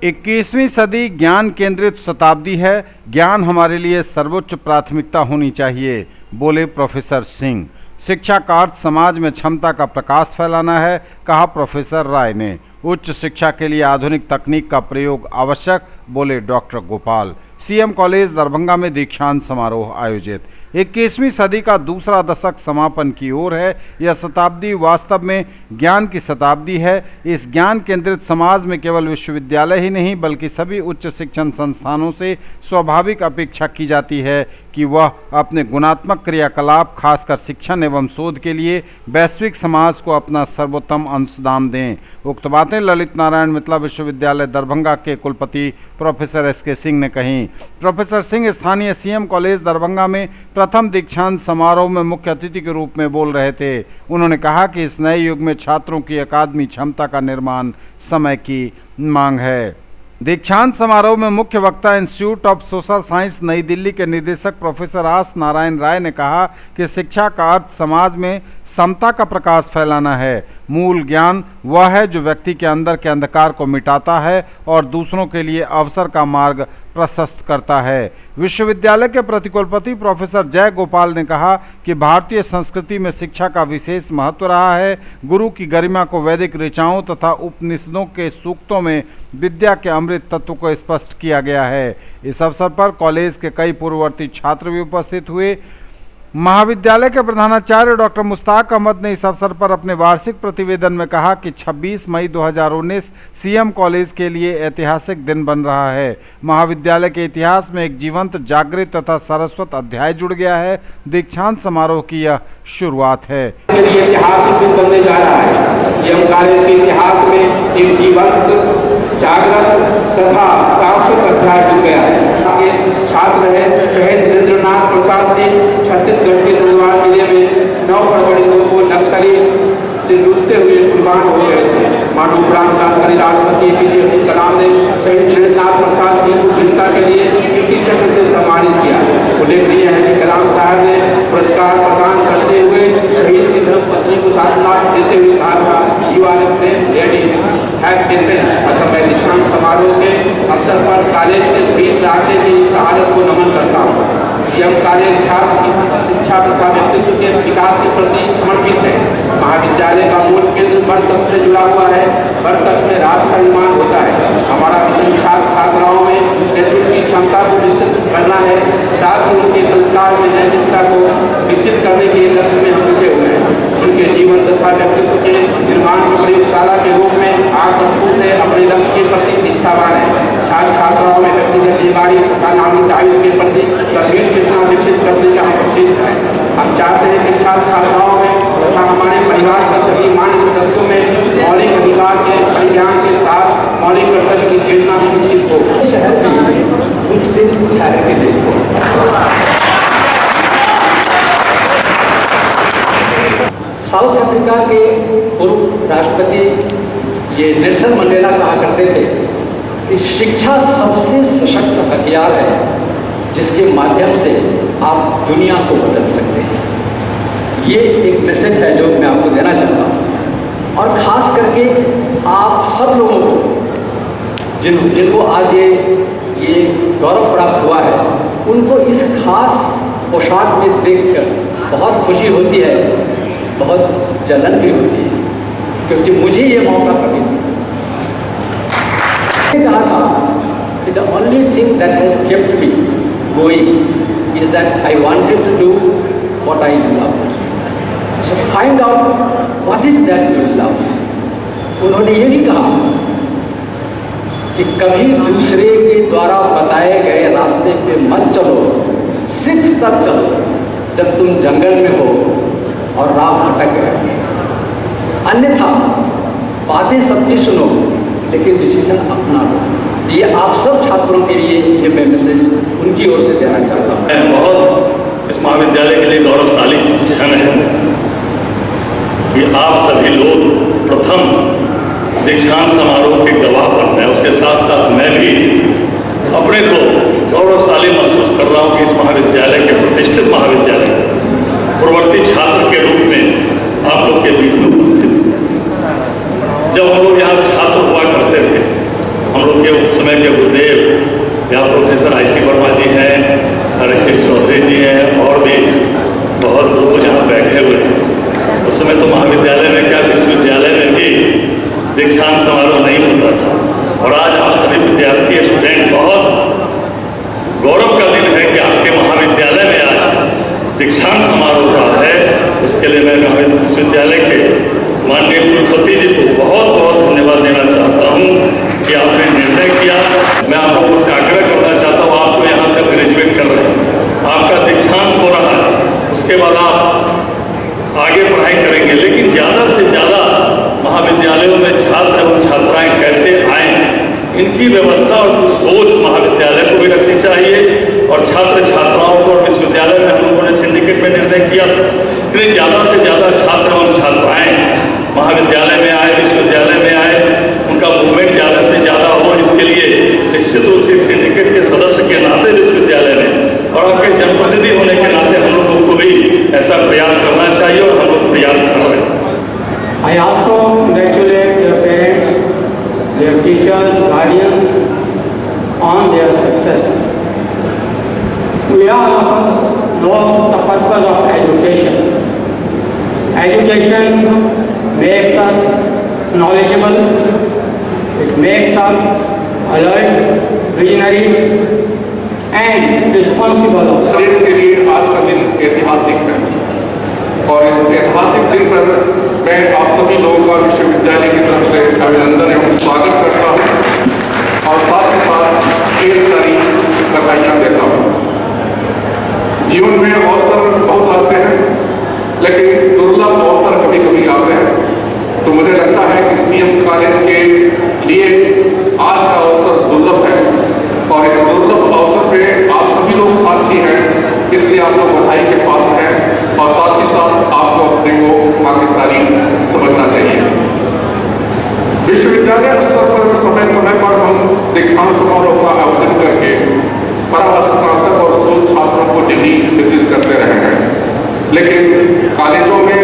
21वीं सदी ज्ञान केंद्रित शताब्दी है। ज्ञान हमारे लिए सर्वोच्च प्राथमिकता होनी चाहिए, बोले प्रोफेसर सिंह। शिक्षा का अर्थ समाज में क्षमता का प्रकाश फैलाना है, कहा प्रोफेसर राय ने। उच्च शिक्षा के लिए आधुनिक तकनीक का प्रयोग आवश्यक, बोले doctor Gopal. CM college Darbhanga में दीक्षांत समारोह आयोजित। 21वीं सदी का दूसरा दशक समापन की ओर है। यह शताब्दी वास्तव में ज्ञान की शताब्दी है। इस ज्ञान केंद्रित समाज में केवल विश्वविद्यालय ही नहीं बल्कि सभी उच्च शिक्षण संस्थानों से स्वाभाविक अपेक्षा की जाती है कि वह अपने गुणात्मक क्रियाकलाप खासकर शिक्षण एवं शोध के लिए वैश्विक समाज को अपना सर्वोत्तम अंशदान दें। उक्त बातें ललित नारायण मिथिला विश्वविद्यालय दरभंगा के कुलपति प्रोफेसर SK सिंह ने कही। प्रोफेसर सिंह स्थानीय सीएम कॉलेज दरभंगा में प्रथम दीक्षांत समारोह में मुख्य अतिथि के रूप में बोल रहे थे। उन्होंने कहा कि इस नए युग में छात्रों की अकादमी क्षमता का निर्माण समय की मांग है। दीक्षांत समारोह में मुख्य वक्ता इंस्टीट्यूट ऑफ सोशल साइंस नई दिल्ली के निदेशक प्रोफेसर आस नारायण राय ने कहा कि शिक्षा का अर्थ समाज में समता का प्रकाश फैलाना है। मूल ज्ञान वह है जो व्यक्ति के अंदर के अंधकार को मिटाता है और दूसरों के लिए अवसर का मार्ग प्रशस्त करता है। विश्वविद्यालय के प्रतिकुलपति प्रोफेसर जय गोपाल ने कहा कि भारतीय संस्कृति में शिक्षा का विशेष महत्व रहा है। गुरु की गरिमा को वैदिक ऋचाओं तथा उपनिषदों के सूक्तों में विद्या के अमृत तत्व को स्पष्ट किया गया है। इस अवसर पर कॉलेज के कई पूर्ववर्ती छात्र भी उपस्थित हुए। महाविद्यालय के प्रधानाचार्य डॉक्टर मुश्ताक अहमद ने इस अवसर पर अपने वार्षिक प्रतिवेदन में कहा कि 26 मई 2019 सीएम कॉलेज के लिए ऐतिहासिक दिन बन रहा है। महाविद्यालय के इतिहास में एक जीवंत, जागृत तथा सरस्वत अध्याय जुड़ गया है। दीक्षांत समारोह की यह शुरुआत है। ऐतिहासिक दिन बनने जा रहा है। सीएम कॉलेज के इतिहास में एक जीवंत, जागृत तथा शाश्वत अध्याय जुड़ गया है। छात्र है शहीद नरेंद्रनाथ प्रसाद सिंह छत्तीसगढ़ के दंतेवाड़ा जिले में 9 फरवरी को नक्सली से जूझते हुए कुर्बान हो गए थे। मानव प्राण तत्कालीन राष्ट्रपति APJ अब्दुल कलाम ने शहीद नरेंद्रनाथ प्रसाद सिंह को वीरता के लिए कीर्ति चक्र से सम्मानित किया। उल्लेखनीय है कि कलाम साहब ने पुरस्कार प्रदान करते हुए शहीद की धर्मपत्नी को साधुवाद देते हुए कहा, "you are a great lady, have patience." दीक्षांत समारोह के अवसर पर कॉलेज के शहीद राजे की शहादत को नमन करता हूँ। सीएम कॉलेज छात्र की शिक्षा तथा व्यक्तित्व के विकास के प्रति समर्पित है। महाविद्यालय का मूल केंद्र बरकक्ष से जुड़ा हुआ है। बरकक्ष में राष्ट्र का निर्माण होता है। हमारा मिशन छात्र छात्राओं में नेतृत्व की क्षमता को विकसित करना है, साथ ही उनके संस्कार में नैतिकता को विकसित करने के लक्ष्य में हम जुटे हुए हैं। उनके जीवन तथा व्यक्तित्व के निर्माण की प्रयोगशाला के रूप में आप से अपने लक्ष्य के प्रति निष्ठावान है। छात्र छात्राओं में व्यक्तिगत जिम्मेदारी तथा नागरिक दायित्व के प्रति गंभीर चेतना विकसित करने का हम उचित है। हम चाहते हैं कि छात्र छात्राओं में तथा हमारे परिवार के सभी मान्य सदस्यों में मौलिक अधिकार के परिज्ञान के साथ मौलिक कर्तव्य की चेतना भी विकसित हो। शहर में कुछ दिन ठहर के देखो। साउथ अफ्रीका के पूर्व राष्ट्रपति ये नेल्सन मंडेला कहा करते थे कि शिक्षा सबसे सशक्त हथियार है जिसके माध्यम से आप दुनिया को बदल सकते हैं। ये एक मैसेज है जो मैं आपको देना चाहता हूँ और ख़ास करके आप सब लोगों को जिनको आज ये गौरव प्राप्त हुआ है, उनको इस खास पोशाक में देखकर बहुत खुशी होती है, बहुत जलन भी होती है, क्योंकि मुझे ये मौका कभी कहा था कि the only thing that has kept me going is that I wanted to do what I love. So find out what is that you love. उन्होंने ये भी कहा कि कभी दूसरे के द्वारा बताए गए रास्ते पे मत चलो, सिर्फ तब चलो जब तुम जंगल में हो और राह भटक गए। अन्यथा बातें सबकी सुनो लेकिन डिसीजन अपना लो। ये आप सब छात्रों के लिए ये मैं मैसेज उनकी ओर से देना चाहता हूँ। मैं बहुत इस महाविद्यालय के लिए गौरवशाली क्षण है कि आप सभी लोग प्रथम दीक्षांत समारोह के गवाह बनते हैं। उसके साथ साथ मैं भी अपने को गौरवशाली महसूस कर रहा हूँ कि इस महाविद्यालय के प्रतिष्ठित महाविद्यालय पूर्ववर्ती छात्र के रूप में आप लोग के बीच में उपस्थित। जब हम लोग यहाँ छात्र हुआ करते थे, हम लोग के उसी व्यवस्था और सोच महाविद्यालय को भी रखनी चाहिए। और छात्र छात्राओं को और विश्वविद्यालय में हम लोगों ने सिंडिकेट में निर्णय किया था कि ज़्यादा से ज़्यादा छात्र एवं छात्राएँ महाविद्यालय में आए, विश्वविद्यालय में आए, उनका मूवमेंट ज़्यादा से ज़्यादा हो। इसके लिए निश्चित रूप से सिंडिकेट के सदस्य के नाते विश्वविद्यालय में और आपके जनप्रतिनिधि होने के नाते हम लोगों को भी ऐसा प्रयास करना चाहिए और हम लोग प्रयास कर रहे हैं। I also congratulate their parents, their teachers, guardians on their success. We all of us know the purpose of education. Education makes us knowledgeable, it makes us alert, visionary and responsible also. शरीर के लिए आज का दिन ऐतिहासिक है और इस ऐतिहासिक दिन पर मैं आप सभी लोगों का विश्वविद्यालय की तरफ से अभिनंदन एवं स्वागत करता हूँ और साथ ही साथ ढेर सारी बधाइयाँ देता हूँ। जीवन में अवसर बहुत आते हैं लेकिन दुर्लभ अवसर कभी कभी आते हैं, तो मुझे लगता है कि सीएम कॉलेज के लिए आज का अवसर दुर्लभ है और इस दुर्लभ अवसर पे आप सभी लोग साक्षी हैं, इसलिए आप लोग बधाई के पात्र हैं और साथ ही साथ आपको अपने को भाग्यशाली समझना चाहिए। विश्वविद्यालय स्तर पर समय समय पर हम दीक्षांत समारोह का आयोजन करके परास्नातक और शोध छात्रों को डिग्री वितरित करते रहे हैं, लेकिन कॉलेजों में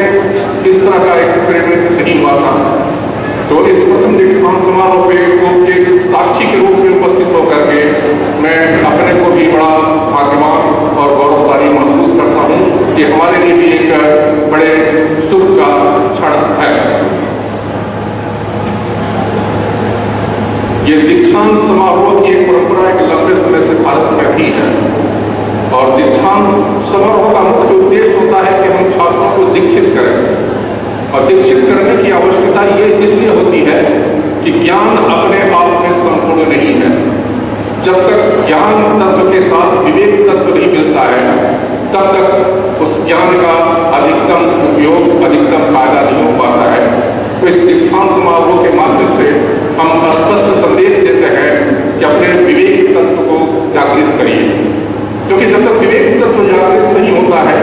इस तरह का एक्सपेरिमेंट नहीं हुआ था। तो इस प्रथम दीक्षांत समारोह पे साक्षी के रूप में उपस्थित होकर के मैं अपने को भी बड़ा भाग्यवान और गौरवशाली महसूस करता हूँ कि हमारे लिए भी एक बड़े सुख का क्षण है। ये दीक्षांत समारोह की एक परंपरा एक लंबे समय से भारत में भी है और दीक्षांत समारोह का मुख्य उद्देश्य होता है कि हम छात्रों को दीक्षित करें और दीक्षित करने की आवश्यकता ये इसलिए होती है कि ज्ञान अपने आप में संपूर्ण नहीं है। जब तक ज्ञान तत्व के साथ विवेक तत्व नहीं मिलता है तब तक उस ज्ञान का अधिकतम उपयोग, अधिकतम फायदा नहीं हो पाता है। तो इस दीक्षांत समारोह के माध्यम से हम स्पष्ट संदेश देते हैं कि अपने विवेक तत्व को जागृत करिए, क्योंकि जब तक विवेक तत्व जागृत नहीं होता है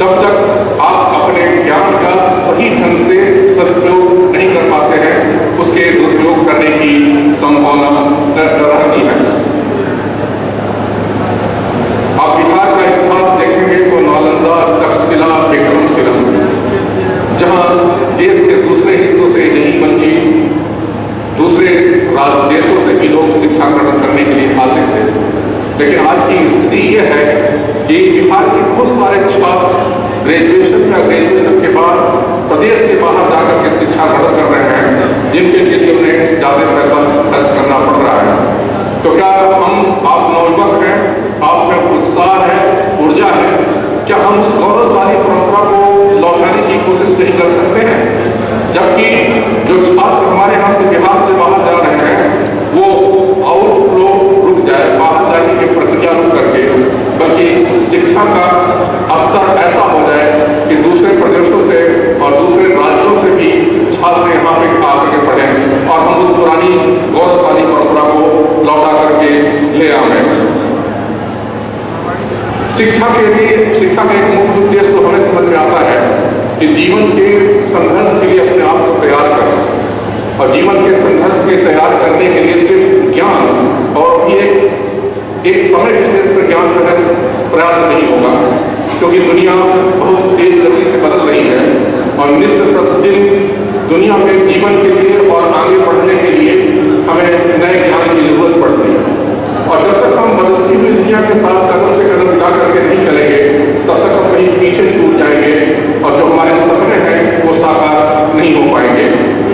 तब तक आप अपने ज्ञान का सही ढंग से सदुपयोग नहीं कर पाते हैं, उसके दुरुपयोग करने की संभावना रहती है। आप बिहार का इतिहास देखेंगे तो नालंदा, तक्षशिला, विक्रमशिला, जहाँ देश के दूसरे हिस्सों से नहीं बल्कि दूसरे देशों से भी लोग शिक्षा ग्रहण करने के लिए आते थे, लेकिन आज की स्थिति यह है कि बिहार के बहुत सारे छात्र ग्रेजुएशन के बाद प्रदेश के बाहर जाकर के शिक्षा ग्रहण कर रहे हैं, जिनके लिए उन्हें ज़्यादा पैसा खर्च करना पड़ रहा है। तो क्या आप नौयुवक हैं, आप में उत्साह है, ऊर्जा है, क्या हम उस गौरवशाली परंपरा को लौटाने की कोशिश नहीं कर सकते हैं? जबकि जो छात्र हमारे यहाँ से बिहार से बाहर जा रहे हैं वो आउटफ्लो रुक जाए, बाहर जाने की प्रक्रिया रुक करके, बल्कि शिक्षा का स्तर ऐसा हो जाए कि दूसरे प्रदेशों से और दूसरे राज्यों से भी छात्र यहाँ पे आकर के पढ़ें और हम उस पुरानी गौरवशाली परंपरा को लौटा करके ले आए। शिक्षा का एक मुख्य उद्देश्य तो हमें समझ में आता है कि जीवन के संघर्ष के लिए अपने आप को तैयार करें और जीवन के संघर्ष के तैयार करने के लिए सिर्फ ज्ञान और एक समय विशेष पर ज्ञान का प्रयास नहीं होगा, क्योंकि दुनिया बहुत तेज गति से बदल रही है और नित्य प्रतिदिन दुनिया में जीवन के लिए और आगे बढ़ने के लिए हमें नए ज्ञान की जरूरत पड़ती है। और जब तक हम बदलती हुई दुनिया के साथ कदम से कदम मिला करके नहीं चलेंगे तब तक हम कहीं पीछे छूट जाएंगे और जो हमारे सपने हैं वो साकार नहीं हो पाएंगे।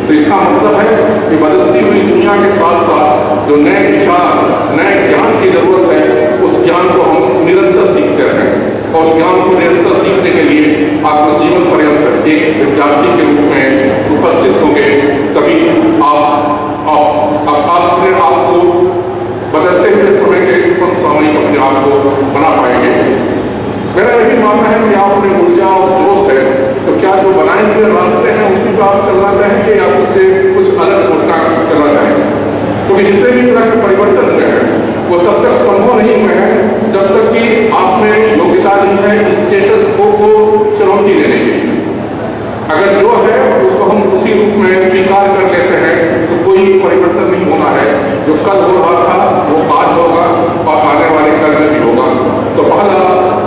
तो इसका मतलब है कि बदलती हुई दुनिया के साथ साथ जो नए विचार, नए ज्ञान की जरूरत है, उस ज्ञान को हम निरंतर सीखते रहें और उस ज्ञान को निरंतर सीखने के लिए आपको जीवन पर्यंत एक विद्यार्थी के रूप में उपस्थित होंगे, तभी आप अपने आप को बदलते हुए समय के समसामयिक अपने आप को बना पाएंगे। मेरा यही मानना है कि आप में ऊर्जा और जोश है, तो क्या जो बनाए हुए रास्ते हैं उसी पर आप चलना चाहेंगे या उससे कुछ अलग सोचना करना चाहेंगे? तो क्योंकि जितने भी तरह के परिवर्तन हुए हैं वो तब तक संभव नहीं हुए हैं जब तक कि आप में योग्यता नहीं है स्टेटस को चुनौती देने की। अगर जो है उसको हम उसी रूप में स्वीकार कर लेते हैं तो कोई परिवर्तन नहीं होना है। जो कल हो रहा था वो आज होगा और आने वाले कल में भी होगा। तो पहला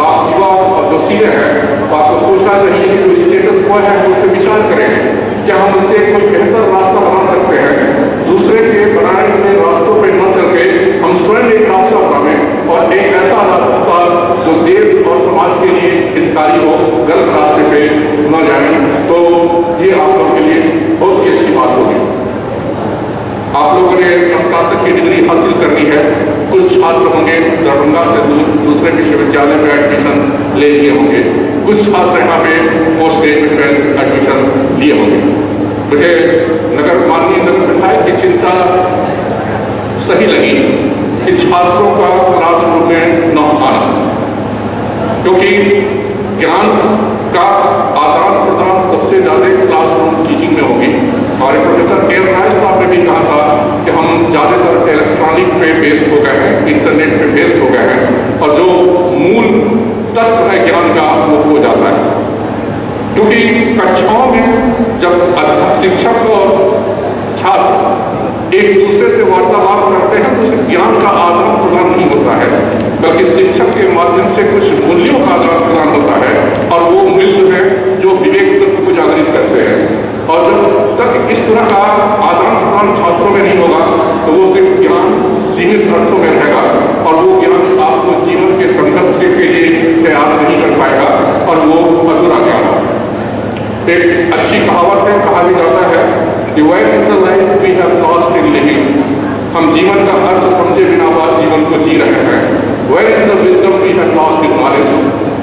आप युवा और जो सीनियर है आपको सोचना चाहिए कि जो स्टेटस को है उस पर विचार करें, क्या हम उससे कोई बेहतर रास्ता बना सकते हैं। दूसरे के बनाए हुए रास्तों पर न चल के हम स्वयं एक रास्ता बनाएं और एक ऐसा रास्ता जो देश और समाज के लिए हितकारी हो, गलत रास्ते पे न जाए। तो ये आप लोगों के लिए बहुत ही अच्छी बात होगी। आप लोगों ने स्नातक की डिग्री हासिल करनी है। कुछ छात्र होंगे दरभंगा से दूसरे विश्वविद्यालय में एडमिशन ले लिए होंगे, कुछ छात्र यहाँ पे पोस्ट ग्रेजुएट एडमिशन लिए होंगे। मुझे माननीय नगर विधायक की चिंता सही लगी कि छात्रों का क्लासरूम में न आना, क्योंकि ज्ञान का आदान प्रदान सबसे ज्यादा क्लासरूम टीचिंग में होगी। हमारे प्रोफेसर के राय साहब ने भी कहा था कि हम ज़्यादातर इलेक्ट्रॉनिक पे बेस हो गए हैं, इंटरनेट पे बेस हो गए हैं और जो मूल तत्व है ज्ञान का वो खो जाता है। क्योंकि कक्षाओं में जब शिक्षक और छात्र एक दूसरे से वार्तालाप करते हैं तो उसे ज्ञान का आदान प्रदान नहीं होता है, बल्कि शिक्षक के माध्यम से कुछ मूल्यों का आदान प्रदान होता है और वो मूल्य है जो विवेक तत्व को जागृत करते हैं। और जब तक इस तरह का आदान प्रदान छात्रों में नहीं होगा तो वो सिर्फ ज्ञान सीमित अर्थों में रहेगा और वो ज्ञान आपको जीवन के संघर्ष के लिए तैयार नहीं कर पाएगा और वो अधूरा ज्ञान होगा। एक अच्छी कहावत है, कहा भी जाता है कि where is the life we have lost in living, हम जीवन का अर्थ समझे बिना बात जीवन को जी रहे हैं। Where is the wisdom we have lost in knowledge,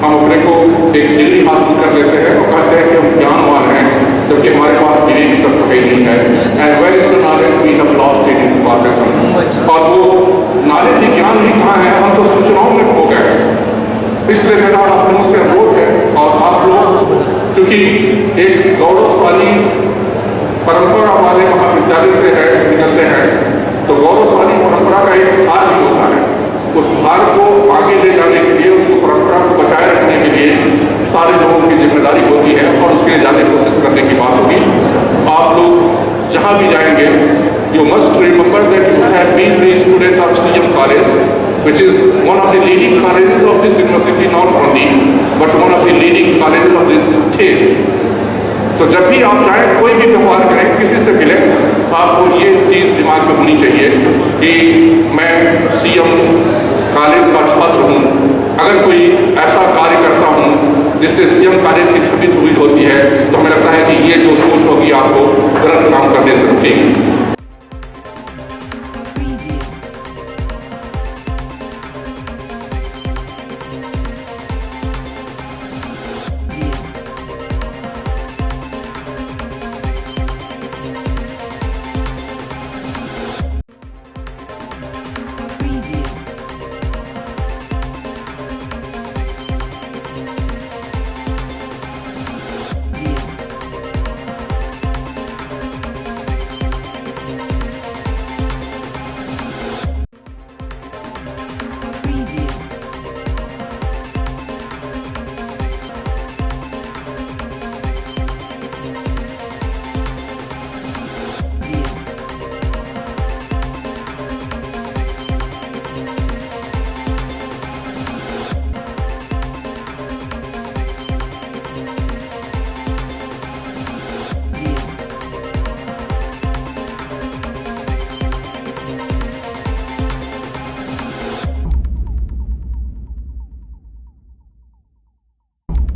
हम अपने को एक डिग्री हासिल कर लेते हैं और कहते हैं कि हम ज्ञानवान हैं जबकि हमारे पास विवेक तत्व ही नहीं है। And where is the knowledge we have lost in information, और वो नॉलेज ही ज्ञान ही कहाँ है, हम तो सूचनाओं में खो गए। इसलिए मेरा आप लोगों से अनुरोध है और आप लोग क्योंकि एक गौरवशाली परंपरा वाले महाविद्यालय से है निकलते हैं तो गौरवशाली परंपरा का एक भार भी होता है। उस भार को आगे ले जाने के लिए, उसको परंपरा को बचाए रखने के लिए सारे लोगों की जिम्मेदारी होती है और उसके लिए ज़्यादा कोशिश करने की बात होगी। आप लोग जहाँ भी जाएंगे you must remember that you have been the student of CM College, which is one of the leading colleges of this university, not only but one of the leading colleges of this state. तो जब भी आप जाएं, कोई भी व्यवहार करें, किसी से मिले, आपको ये चीज़ दिमाग में होनी चाहिए कि मैं CM कॉलेज का छात्र हूँ। अगर कोई ऐसा कार्य करता हूँ जिससे CM कॉलेज की छवि धूमिल होती है तो हमें लगता है कि ये जो सोच होगी आपको